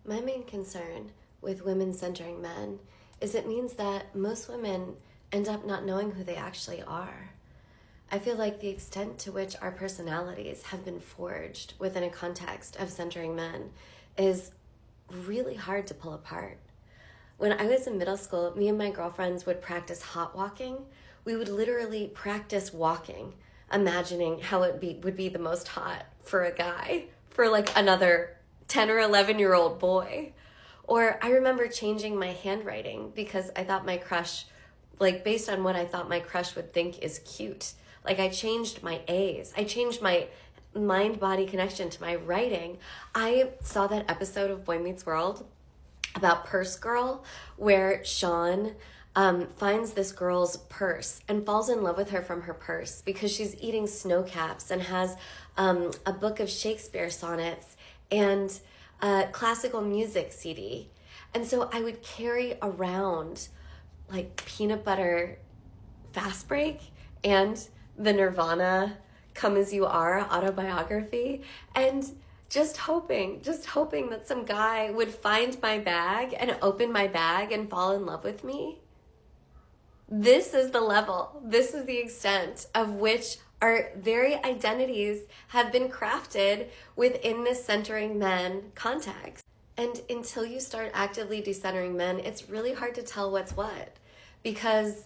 My main concern with women centering men is it means that most women end up not knowing who they actually are. I feel like the extent to which our personalities have been forged within a context of centering men is really hard to pull apart. When I was in middle school, me and my girlfriends would practice hot walking. We would literally practice walking, imagining how it would be the most hot for a guy, for like another 10 or 11-year-old boy. Or I remember changing my handwriting because I thought my crush, like based on what I thought my crush would think is cute. Like I changed my A's. I changed my mind-body connection to my writing. I saw that episode of Boy Meets World about Purse Girl where Sean finds this girl's purse and falls in love with her from her purse because she's eating snow caps and has a book of Shakespeare sonnets and a classical music CD. And so I would carry around like peanut butter fast break and the Nirvana Come As You Are autobiography, and just hoping that some guy would find my bag and open my bag and fall in love with me. This is the level, this is the extent of which our very identities have been crafted within this centering men context. And until you start actively decentering men, it's really hard to tell what's what. Because,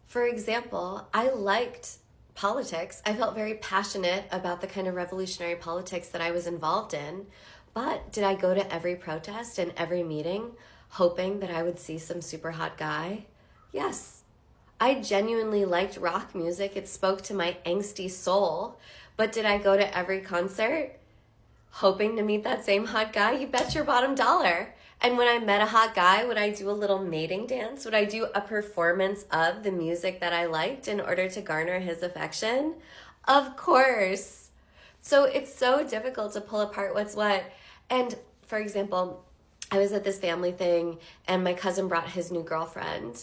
for example, I liked politics. I felt very passionate about the kind of revolutionary politics that I was involved in. But did I go to every protest and every meeting hoping that I would see some super hot guy? Yes. I genuinely liked rock music. It spoke to my angsty soul. But did I go to every concert hoping to meet that same hot guy? You bet your bottom dollar. And when I met a hot guy, would I do a little mating dance? Would I do a performance of the music that I liked in order to garner his affection? Of course. So it's so difficult to pull apart what's what. And for example, I was at this family thing and my cousin brought his new girlfriend.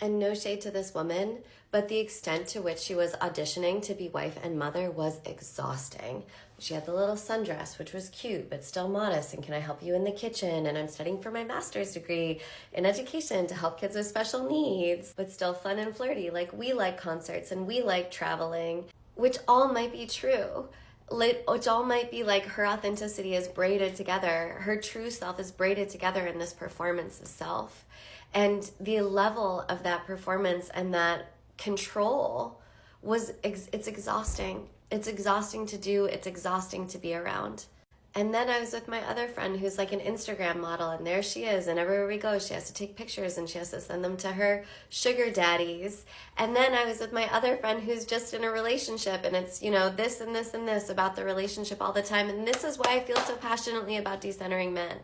And no shade to this woman, but the extent to which she was auditioning to be wife and mother was exhausting. She had the little sundress, which was cute, but still modest. And can I help you in the kitchen? And I'm studying for my master's degree in education to help kids with special needs, but still fun and flirty. Like we like concerts and we like traveling, which all might be true. Which all might be like her authenticity is braided together. Her true self is braided together in this performance of self. And the level of that performance and that control it's exhausting. It's exhausting to do. It's exhausting to be around. And then I was with my other friend who's like an Instagram model, and there she is. And everywhere we go, she has to take pictures and she has to send them to her sugar daddies. And then I was with my other friend who's just in a relationship, and it's, you know, this and this and this about the relationship all the time. And this is why I feel so passionately about decentering men.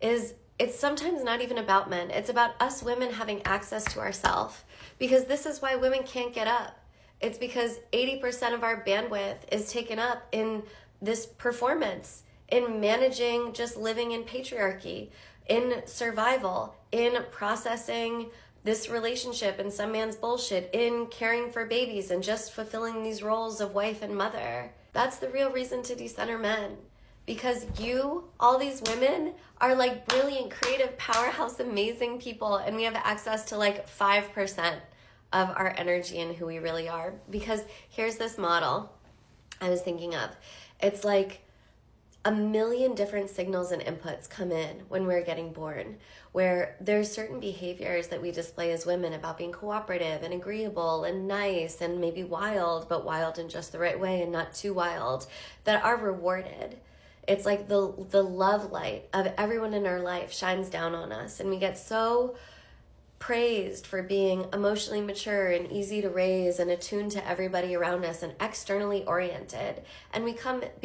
It's sometimes not even about men. It's about us women having access to ourselves. Because this is why women can't get up. It's because 80% of our bandwidth is taken up in this performance, in managing just living in patriarchy, in survival, in processing this relationship and some man's bullshit, in caring for babies and just fulfilling these roles of wife and mother. That's the real reason to decenter men. Because you, all these women, are like brilliant, creative, powerhouse, amazing people, and we have access to like 5% of our energy and who we really are. Because here's this model I was thinking of. It's like a million different signals and inputs come in when we're getting born, where there's certain behaviors that we display as women about being cooperative and agreeable and nice and maybe wild, but wild in just the right way and not too wild, that are rewarded. It's like the love light of everyone in our life shines down on us, and we get so praised for being emotionally mature and easy to raise and attuned to everybody around us and externally oriented. And we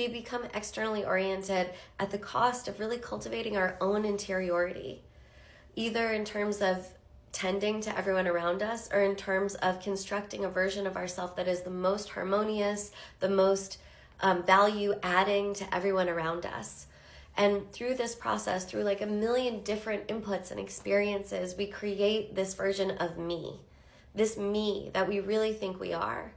become externally oriented at the cost of really cultivating our own interiority, either in terms of tending to everyone around us or in terms of constructing a version of ourselves that is the most harmonious, the most value adding to everyone around us. And through this process, through like a million different inputs and experiences, we create this version of me, this me that we really think we are.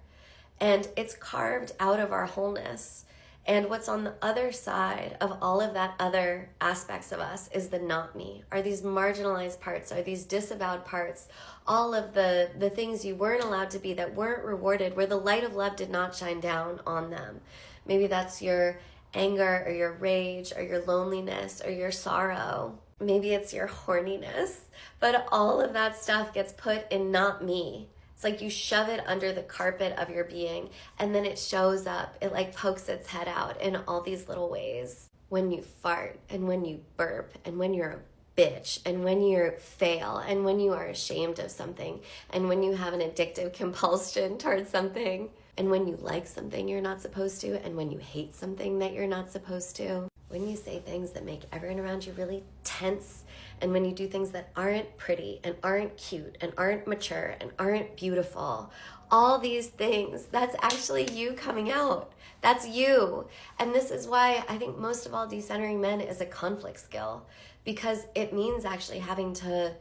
And it's carved out of our wholeness. And what's on the other side of all of that other aspects of us is the not me, are these marginalized parts, are these disavowed parts, all of the things you weren't allowed to be, that weren't rewarded, where the light of love did not shine down on them. Maybe that's your anger or your rage or your loneliness or your sorrow. Maybe it's your horniness, but all of that stuff gets put in not me. It's like you shove it under the carpet of your being, and then it shows up. It like pokes its head out in all these little ways. When you fart, and when you burp, and when you're a bitch, and when you fail, and when you are ashamed of something, and when you have an addictive compulsion towards something, and when you like something you're not supposed to, and when you hate something that you're not supposed to. When you say things that make everyone around you really tense, and when you do things that aren't pretty and aren't cute and aren't mature and aren't beautiful, all these things, that's actually you coming out. That's you. And this is why I think most of all decentering men is a conflict skill, because it means actually having to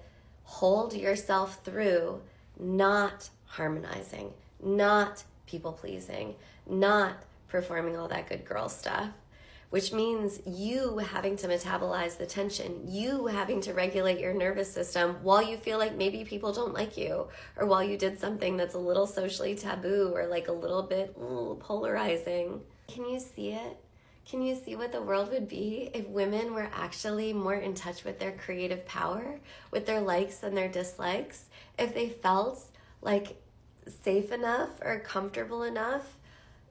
hold yourself through not harmonizing, not people pleasing, not performing all that good girl stuff. Which means you having to metabolize the tension, you having to regulate your nervous system while you feel like maybe people don't like you, or while you did something that's a little socially taboo or like a little bit polarizing. Can you see it? Can you see what the world would be if women were actually more in touch with their creative power, with their likes and their dislikes, if they felt like safe enough or comfortable enough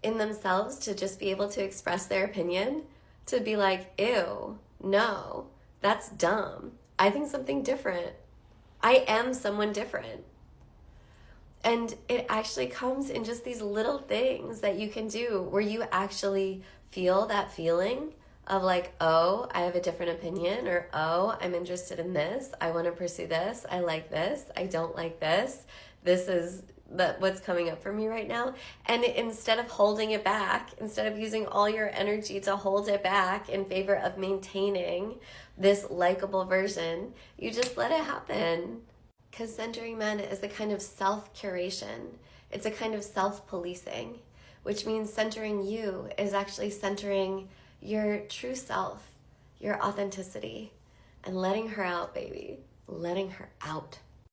in themselves to just be able to express their opinion, to be like, ew, no, that's dumb. I think something different. I am someone different. And it actually comes in just these little things that you can do where you actually feel that feeling of like, oh, I have a different opinion, or oh, I'm interested in this. I want to pursue this. I like this. I don't like this. This is what's coming up for me right now. And instead of holding it back, instead of using all your energy to hold it back in favor of maintaining this likable version, you just let it happen. Because centering men is a kind of self-curation. It's a kind of self-policing, which means centering you is actually centering your true self, your authenticity, and letting her out, baby. Letting her out.